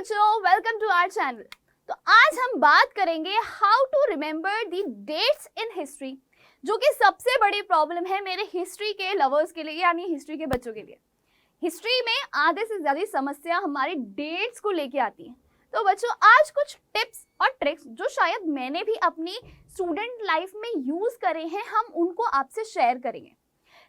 बच्चों, welcome to our channel. तो आज हम बात करेंगे how to remember the dates in history, जो कि सबसे बड़ी प्रॉब्लम है मेरे हिस्ट्री के लवर्स के लिए, यानी हिस्ट्री के बच्चों के लिए। हिस्ट्री में आधे से ज्यादा समस्या हमारी डेट्स को लेके आती है। तो बच्चों, आज कुछ टिप्स और ट्रिक्स जो शायद मैंने भी अपनी स्टूडेंट लाइफ में यूज करे हैं, हम उनको आपसे शेयर करेंगे।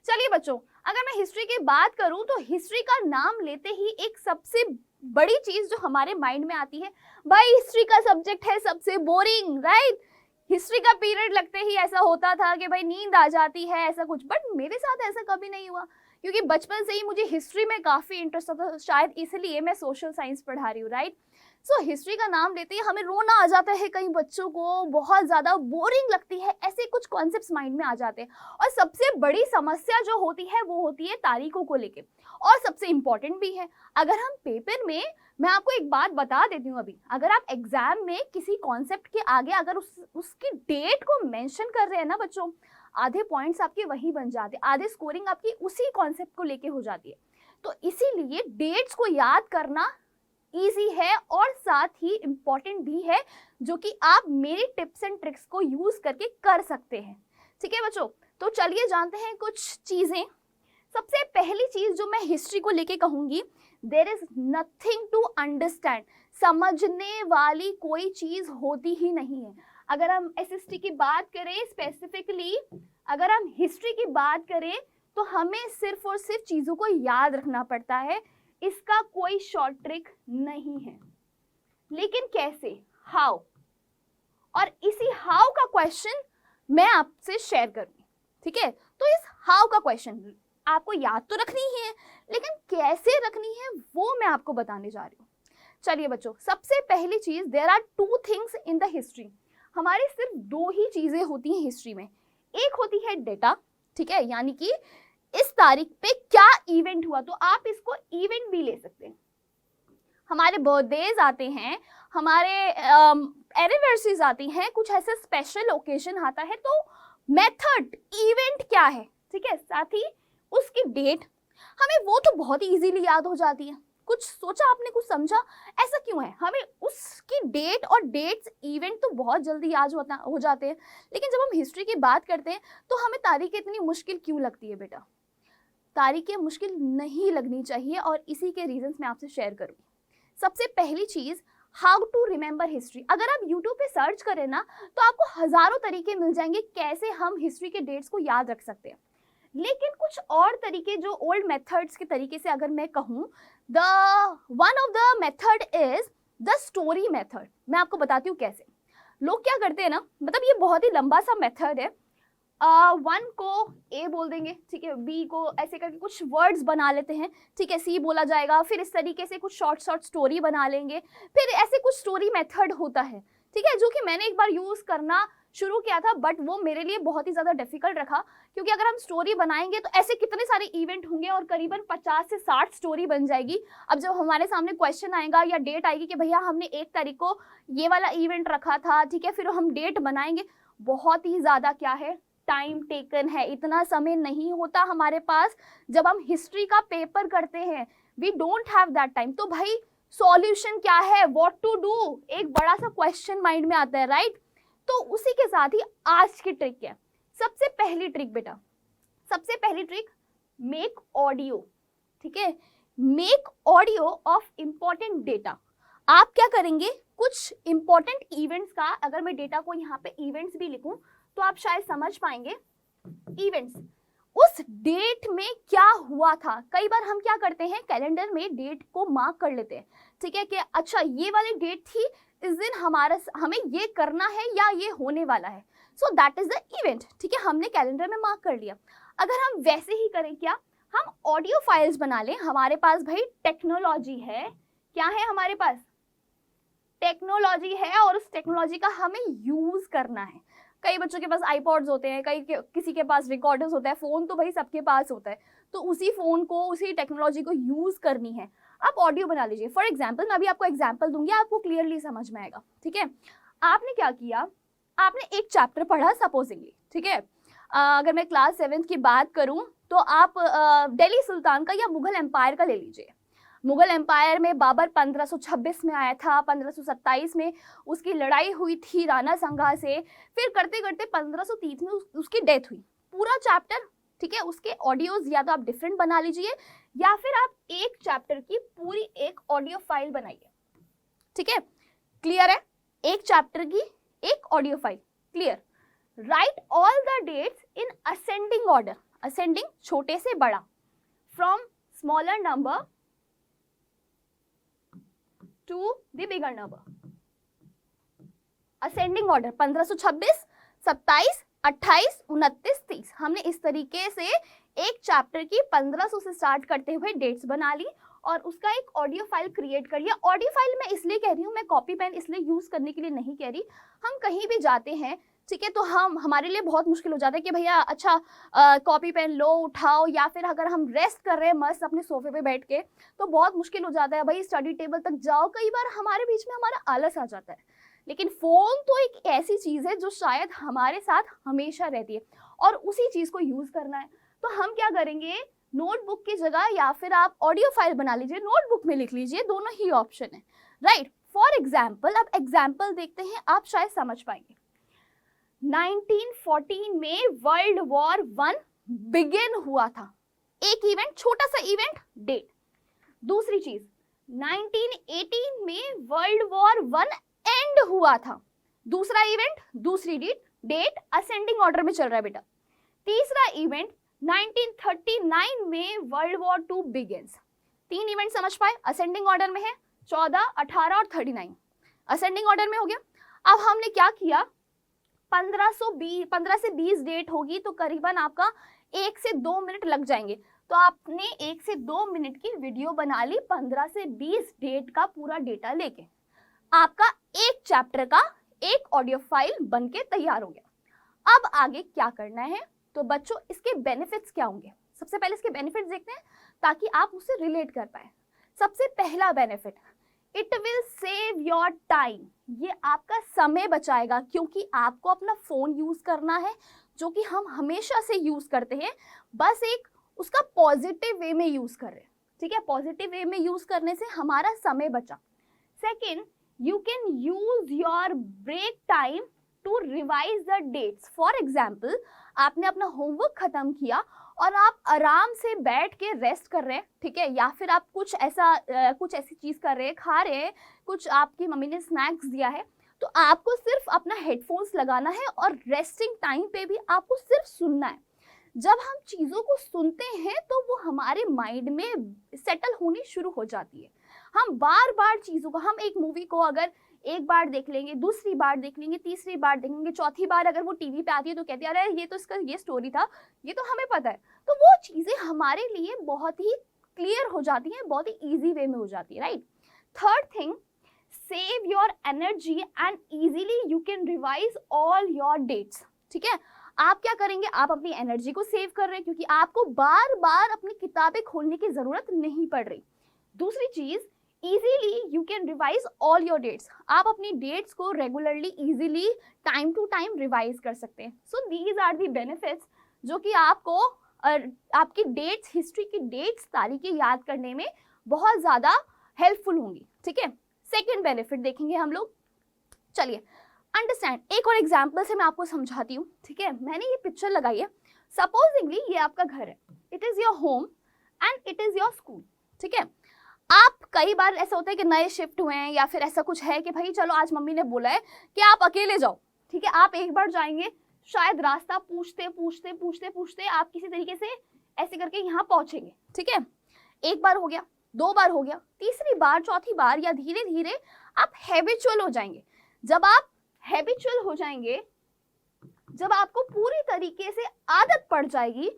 चलिए बच्चों, अगर मैं हिस्ट्री की बात करूं तो हिस्ट्री का नाम लेते ही एक सबसे बड़ी चीज जो हमारे माइंड में आती है, भाई हिस्ट्री का सब्जेक्ट है सबसे बोरिंग, राइट। हिस्ट्री का पीरियड लगते ही ऐसा होता था कि भाई नींद आ जाती है, ऐसा कुछ। बट मेरे साथ ऐसा कभी नहीं हुआ, क्योंकि बचपन से ही मुझे हिस्ट्री में काफी इंटरेस्ट था। शायद इसलिए मैं सोशल साइंस पढ़ा रही हूँ, राइट। सो हिस्ट्री का नाम लेते ही हमें रोना आ जाता है, कई बच्चों को बहुत ज्यादा बोरिंग लगती है, ऐसे कुछ कॉन्सेप्ट्स माइंड में आ जाते हैं। और सबसे बड़ी समस्या जो होती है वो होती है तारीखों को लेके, और सबसे इंपॉर्टेंट भी है। अगर हम पेपर में, मैं आपको एक बात बता देती हूँ अभी, अगर आप एग्जाम में किसी कॉन्सेप्ट के आगे अगर उसकी डेट को मेंशन कर रहे हैं ना बच्चों, आधे पॉइंट्स आपके वही बन जाते हैं, आधे स्कोरिंग आपकी उसी कॉन्सेप्ट को लेके हो जाती है। तो इसीलिए डेट्स को याद करना इजी है और साथ ही इम्पॉर्टेंट भी है, जो कि आप मेरी टिप्स एंड ट्रिक्स को यूज करके कर सकते हैं। ठीक है बच्चों, तो चलिए जानते हैं कुछ चीजें। सबसे पहली चीज जो मैं हिस्ट्री को लेके कहूंगी, there is nothing to understand. समझने वाली कोई चीज होती ही नहीं है। अगर हम एसएसटी की बात करें स्पेसिफिकली, अगर हम हिस्ट्री की बात करें, तो हमें सिर्फ और सिर्फ चीजों को याद रखना पड़ता है। इसका कोई शॉर्ट ट्रिक नहीं है। लेकिन कैसे, हाउ, और इसी हाउ का क्वेश्चन मैं आपसे शेयर करूंगी। ठीक है, तो इस हाउ का क्वेश्चन आपको याद तो रखनी ही है, लेकिन कैसे रखनी है वो मैं आपको बताने जा रही हूँ। चलिए बच्चों, सबसे पहली चीज, there are two things in the history. हमारी सिर्फ दो ही चीजें होती हैं हिस्ट्री में। एक होती है डेटा, ठीक है, यानी कि इस तारीख पे क्या इवेंट हुआ, तो आप इसको इवेंट भी ले सकते हैं। हमारे बर्थडेज आते हैं, हमारे एनिवर्सरीज आती हैं, कुछ ऐसे स्पेशल ओकेजन आता है, तो मेथड, इवेंट क्या है, ठीक है, साथ ही उसकी डेट, हमें वो तो बहुत ही इजीली याद हो जाती है। कुछ सोचा आपने, कुछ समझा, ऐसा क्यों है? हमें उसकी डेट और डेट्स, इवेंट तो बहुत जल्दी याद हो जाते हैं, लेकिन जब हम हिस्ट्री की बात करते हैं तो हमें तारीखें इतनी मुश्किल क्यों लगती है बेटा? तारीखें मुश्किल नहीं लगनी चाहिए, और इसी के रीजंस मैं आपसे शेयर करूंगी। सबसे पहली चीज, हाउ टू रिमेंबर हिस्ट्री। अगर आप यूट्यूब पे सर्च करें ना, तो आपको हजारों तरीके मिल जाएंगे कैसे हम हिस्ट्री के डेट्स को याद रख सकते हैं। लेकिन कुछ और तरीके, जो ओल्ड मेथड्स के तरीके से अगर मैं कहूँ, the one of the method is the story method. मैं आपको बताती हूँ कैसे। लोग क्या करते हैं ना, मतलब ये बहुत ही लंबा सा मेथड है। वन को ए बोल देंगे, ठीक है, बी को ऐसे करके कुछ वर्ड्स बना लेते हैं, ठीक है, सी बोला जाएगा, फिर इस तरीके से कुछ शॉर्ट शॉर्ट स्टोरी बना लेंगे, फिर ऐसे कुछ स्टोरी मेथड होता है, ठीक है, जो कि मैंने एक बार यूज करना शुरू किया था, बट वो मेरे लिए बहुत ही ज्यादा डिफिकल्ट रखा, क्योंकि अगर हम स्टोरी बनाएंगे तो ऐसे कितने सारे इवेंट होंगे और करीबन 50 से 60 स्टोरी बन जाएगी। अब जब हमारे सामने क्वेश्चन आएगा या डेट आएगी कि भैया हमने 1 तारीख को ये वाला इवेंट रखा था, ठीक है, फिर हम डेट बनाएंगे, बहुत ही ज्यादा क्या है, टाइम टेकन है, इतना समय नहीं होता हमारे पास। जब हम हिस्ट्री का पेपर करते हैं, we don't have that time. तो भाई सॉल्यूशन क्या है, व्हाट टू डू, एक बड़ा सा क्वेश्चन माइंड में आता है, राइट। तो उसी के साथ ही आज की ट्रिक क्या है? सबसे पहली ट्रिक बेटा, सबसे पहली ट्रिक, मेक ऑडियो, ठीक है, make audio of important data. आप क्या करेंगे, कुछ इंपॉर्टेंट इवेंट्स का, अगर मैं डेटा को यहाँ पे इवेंट्स भी लिखूं तो आप शायद समझ पाएंगे। इवेंट्स, उस डेट में क्या हुआ था। कई बार हम क्या करते हैं, कैलेंडर में डेट को मार्क कर लेते हैं, ठीक है, कि अच्छा ये वाली डेट थी, इस दिन हमें ये करना है या ये होने वाला है, so that is the event, ठीक है, हमने कैलेंडर में मार्क कर लिया। अगर हम वैसे ही करें, क्या हम ऑडियो फाइल्स बना लें। हमारे पास भाई टेक्नोलॉजी है, क्या है हमारे पास, टेक्नोलॉजी है, और उस टेक्नोलॉजी का हमें यूज करना है। कई बच्चों के पास आईपॉड्स होते हैं, किसी के पास रिकॉर्डर्स होता है, फोन तो भाई सबके पास होता है, तो उसी फोन को, उसी टेक्नोलॉजी को यूज करनी है। आप ऑडियो बना लीजिए। फॉर एग्जाम्पल, मैं अभी आपको एग्जाम्पल दूंगी, आपको क्लियरली समझ में आएगा, ठीक है। आपने क्या किया, आपने एक चैप्टर पढ़ा सपोजिंगली, ठीक है, अगर मैं क्लास 7th की बात करूं तो आप दिल्ली सुल्तान का या मुगल एम्पायर का ले लीजिए। मुगल एम्पायर में बाबर 1526 में आया था, 1527 में उसकी लड़ाई हुई थी राणा संगा से, फिर करते करते 1530 में उसकी डेथ हुई। पूरा चैप्टर, ठीक है, उसके ऑडियोज या तो आप डिफरेंट बना लीजिए या फिर आप एक चैप्टर की पूरी एक ऑडियो फाइल बनाइए, ठीक है, क्लियर है? एक चैप्टर की एक audio file, clear. Write all the dates in ascending order, ascending छोटे से बड़ा, from smaller number to the bigger number, ascending order 1526, 27, 28, 29, 30। हमने इस तरीके से एक चैप्टर की 1500 से स्टार्ट करते हुए डेट्स बना ली और उसका एक ऑडियो फाइल क्रिएट कर लिया। ऑडियो फाइल मैं इसलिए कह रही हूँ, मैं कॉपी पेन इसलिए यूज करने के लिए नहीं कह रही। हम कहीं भी जाते हैं, ठीक है, तो हमारे लिए बहुत मुश्किल हो जाता है कि भैया अच्छा कॉपी पेन लो, उठाओ, या फिर अगर हम रेस्ट कर रहे हैं मस्त अपने सोफे पे बैठ के तो बहुत मुश्किल हो जाता है भाई स्टडी टेबल तक जाओ। कई बार हमारे बीच में हमारा आलस आ जाता है, लेकिन फोन तो एक ऐसी चीज है जो शायद हमारे साथ हमेशा रहती है और उसी चीज को यूज करना है। तो हम क्या करेंगे, नोटबुक की जगह या फिर आप ऑडियो फाइल बना लीजिए, नोटबुक में लिख लीजिए, दोनों ही ऑप्शन है, राइट। फॉर एग्जाम्पल, अब एग्जाम्पल देखते हैं, आप शायद समझ पाएंगे। 1914 में वर्ल्ड वॉर 1 बिगिन हुआ था, एक इवेंट, छोटा सा इवेंट, डेट। दूसरी चीज, 1918 में वर्ल्ड वॉर 1 एंड हुआ था, दूसरा इवेंट, दूसरी डेट असेंडिंग ऑर्डर में चल रहा है बेटा। तीसरा इवेंट 1939 में वर्ल्ड वॉर 2 बिगिंस। 3 इवेंट समझ पाए, असेंडिंग ऑर्डर में है, 14, 18 और 39 असेंडिंग ऑर्डर में हो गया। अब हमने क्या किया, 15 से 20 डेट होगी तो करीबन आपका 1 से 2 मिनट लग जाएंगे। तो आपने 1 से 2 मिनट की वीडियो बना ली 15 से 20 डेट का पूरा डेटा लेके, आपका एक चैप्टर का एक ऑडियो फाइल बनके तैयार हो गया। अब आगे क्या करना है, तो बच्चों इसके बेनिफिट्स क्या होंगे, सबसे पहले इसके बेनिफिट्स देखते हैं ताकि आप उससे रिलेट कर पाए। सबसे पहला benefit, it will save your time, ये आपका समय बचाएगा, क्योंकि आपको अपना फोन यूज करना है जो कि हम हमेशा से यूज करते हैं, बस एक उसका पॉजिटिव वे में यूज कर रहे हैं, ठीक है, पॉजिटिव वे में यूज करने से हमारा समय बचा। Second, you can use your break time to revise the dates. For example, आपने अपना होमवर्क खत्म किया और आप आराम से बैठ के रेस्ट कर रहे हैं, ठीक है, या फिर आप कुछ ऐसी चीज कर रहे हैं, खा रहे हैं, कुछ आपकी मम्मी ने स्नैक्स दिया है, तो आपको सिर्फ अपना हेडफोन्स लगाना है और रेस्टिंग टाइम पे भी आपको सिर्फ सुनना है। जब हम चीज़ों को सुनते हैं तो वो हमारे माइंड में सेटल होनी शुरू हो जाती है। हम बार बार चीज़ों को, हम एक मूवी को अगर एक बार देख लेंगे, दूसरी बार देख लेंगे, तीसरी बार देखेंगे, चौथी बार अगर वो टीवी पे आती है तो कहते हैं अरे ये तो इसका ये स्टोरी था, ये तो हमें पता है। तो वो चीज़ें हमारे लिए बहुत ही क्लियर हो जाती हैं, बहुत ही ईजी वे में हो जाती है, right. Third thing, save your energy and easily you can revise all your dates, ठीक है। आप क्या करेंगे, आप अपनी एनर्जी को सेव कर रहे हैं क्योंकि आपको बार बार अपनी किताबें खोलने की जरूरत नहीं पड़ रही। दूसरी चीज, easily you can revise all your dates, आप अपनी डेट्स को regularly easily time to time revise कर सकते हैं। So these are the benefits जो कि आपको आपकी डेट्स, हिस्ट्री की डेट्स, तारीखें याद करने में बहुत ज्यादा हेल्पफुल होंगी, ठीक है। सेकेंड बेनिफिट देखेंगे हम लोग, चलिए अंडरस्टैंड। एक और एग्जाम्पल से मैं आपको समझाती हूँ, ठीक है। मैंने ये पिक्चर लगाई है, सपोजिंगली ये आपका घर है, it is your home and it is your school, ठीक है। आप कई बार ऐसा होता है कि नए शिफ्ट हुए हैं या फिर ऐसा कुछ है कि भाई चलो आज मम्मी ने बोला है कि आप अकेले जाओ, ठीक है। आप एक बार जाएंगे, शायद रास्ता पूछते पूछते पूछते पूछते आप किसी तरीके से ऐसे करके यहाँ पहुंचेंगे, ठीक है। एक बार हो गया, 2 बार हो गया, तीसरी बार, चौथी बार, या धीरे धीरे आप हैबिचुअल हो जाएंगे। जब आप हैबिचुअल हो जाएंगे, जब आपको पूरी तरीके से आदत पड़ जाएगी,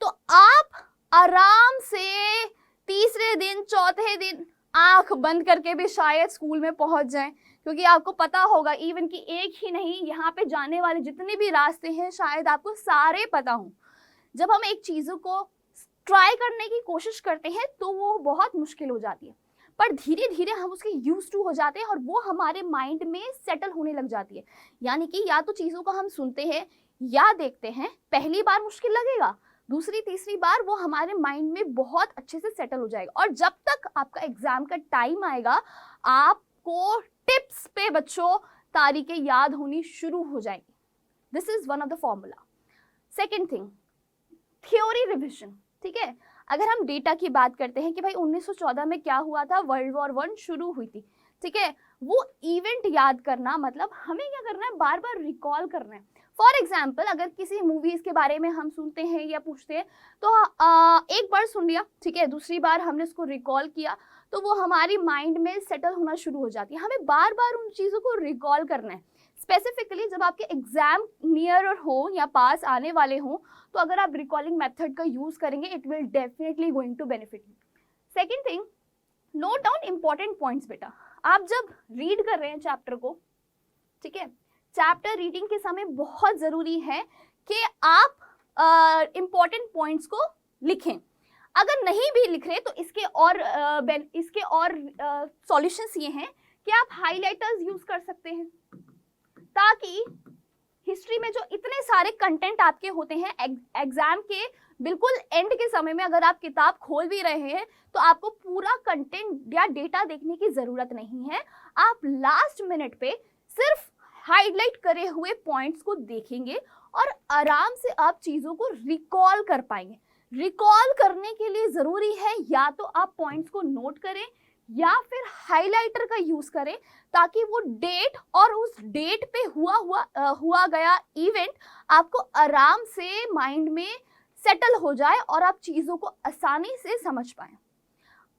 तो आप आराम से तीसरे दिन, चौथे दिन आंख बंद करके भी शायद स्कूल में पहुंच जाएं, क्योंकि आपको पता होगा इवन कि एक ही नहीं, यहाँ पे जाने वाले जितने भी रास्ते हैं शायद आपको सारे पता हों। जब हम एक चीज़ों को ट्राई करने की कोशिश करते हैं तो वो बहुत मुश्किल हो जाती है, पर धीरे धीरे हम उसके यूज टू हो जाते हैं और वो हमारे माइंड में सेटल होने लग जाती है। यानी कि या तो चीज़ों को हम सुनते हैं या देखते हैं, पहली बार मुश्किल लगेगा, दूसरी तीसरी बार वो हमारे माइंड में बहुत अच्छे से सेटल हो जाएगा। और जब तक आपका एग्जाम का टाइम आएगा, आपको टिप्स पे बच्चों तारीखें याद होनी शुरू हो जाएंगी। This is one of the formula. Second thing, theory revision. ठीक है, अगर हम डेटा की बात करते हैं कि भाई 1914 में क्या हुआ था, वर्ल्ड वॉर 1 शुरू हुई थी, ठीक है, वो इवेंट याद करना मतलब हमें क्या करना है, बार बार रिकॉल करना है। फॉर एग्जाम्पल, अगर किसी मूवीज के बारे में हम सुनते हैं या पूछते हैं तो एक बार सुन लिया, ठीक है, दूसरी बार हमने उसको रिकॉल किया तो वो हमारी माइंड में सेटल होना शुरू हो जाती है। हमें बार बार उन चीज़ों को रिकॉल करना है। स्पेसिफिकली जब आपके एग्जाम नियर हो या पास आने वाले हों, तो अगर आप रिकॉलिंग मेथड का यूज करेंगे, it will definitely going to benefit you. Second thing, note down important points. बेटा, आप जब रीड कर रहे हैं चैप्टर को, ठीक है, चैप्टर रीडिंग के समय बहुत जरूरी है कि आप इंपॉर्टेंट पॉइंट्स को लिखें। अगर नहीं भी लिख रहे तो इसके और सॉल्यूशंस ये हैं कि आप हाइलाइटर्स यूज कर सकते हैं, ताकि हिस्ट्री में जो इतने सारे कंटेंट आपके होते हैं, एग्जाम के बिल्कुल एंड के समय में अगर आप किताब खोल भी रहे हैं तो आपको पूरा कंटेंट या डेटा देखने की जरूरत नहीं है। आप लास्ट मिनट पे सिर्फ हाईलाइट करे हुए पॉइंट्स को देखेंगे और आराम से आप चीजों को रिकॉल कर पाएंगे। रिकॉल करने के लिए जरूरी है या तो आप पॉइंट्स को नोट करें या फिर हाइलाइटर का यूज करें, ताकि वो डेट और उस डेट पे हुआ गया इवेंट आपको आराम से माइंड में सेटल हो जाए और आप चीजों को आसानी से समझ पाएं।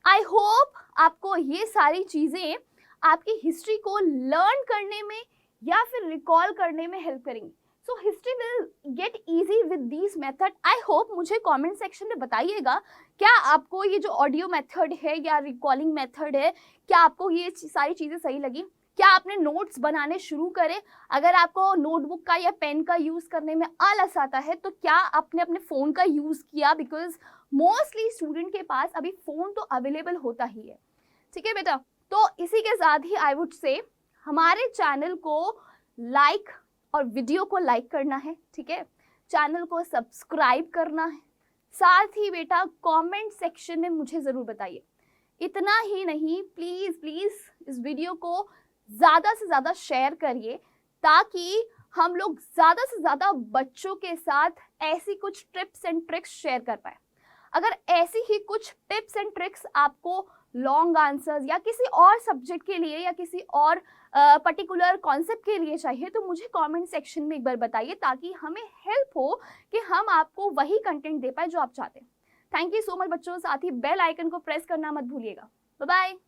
आई होप आपको ये सारी चीजें आपकी हिस्ट्री को लर्न करने में या फिर रिकॉल करने में हेल्प करेंगी। So history will get easy with this method. I hope. मुझे कमेंट सेक्शन में बताइएगा, क्या आपको ये जो ऑडियो मेथड है या रिकॉलिंग मेथड है, क्या आपको ये सारी चीज़ें सही लगी? क्या आपने नोट्स बनाने शुरू करे? अगर आपको नोटबुक का या पेन का यूज़ करने में आलस आता है तो क्या आपने अपने फ़ोन का यूज़ किया? बिकॉज मोस्टली स्टूडेंट के पास अभी फ़ोन तो अवेलेबल होता ही है। ठीक है बेटा, तो इसी के साथ ही आई वुड से हमारे चैनल को लाइक और वीडियो को लाइक करना है, ठीक है, चैनल को सब्सक्राइब करना है, साथ ही बेटा कमेंट सेक्शन में मुझे ज़रूर बताइए। इतना ही नहीं, प्लीज़ प्लीज़ इस वीडियो को ज़्यादा से ज़्यादा शेयर करिए, ताकि हम लोग ज़्यादा से ज़्यादा बच्चों के साथ ऐसी कुछ टिप्स एंड ट्रिक्स शेयर कर पाए। अगर ऐसी ही कुछ टिप्स एंड ट्रिक्स आपको लॉन्ग आंसर्स या किसी और सब्जेक्ट के लिए या किसी और पर्टिकुलर कॉन्सेप्ट के लिए चाहिए, तो मुझे कमेंट सेक्शन में एक बार बताइए, ताकि हमें हेल्प हो कि हम आपको वही कंटेंट दे पाए जो आप चाहते हैं। थैंक यू सो मच बच्चों। साथ ही बेल आइकन को प्रेस करना मत भूलिएगा। Bye bye.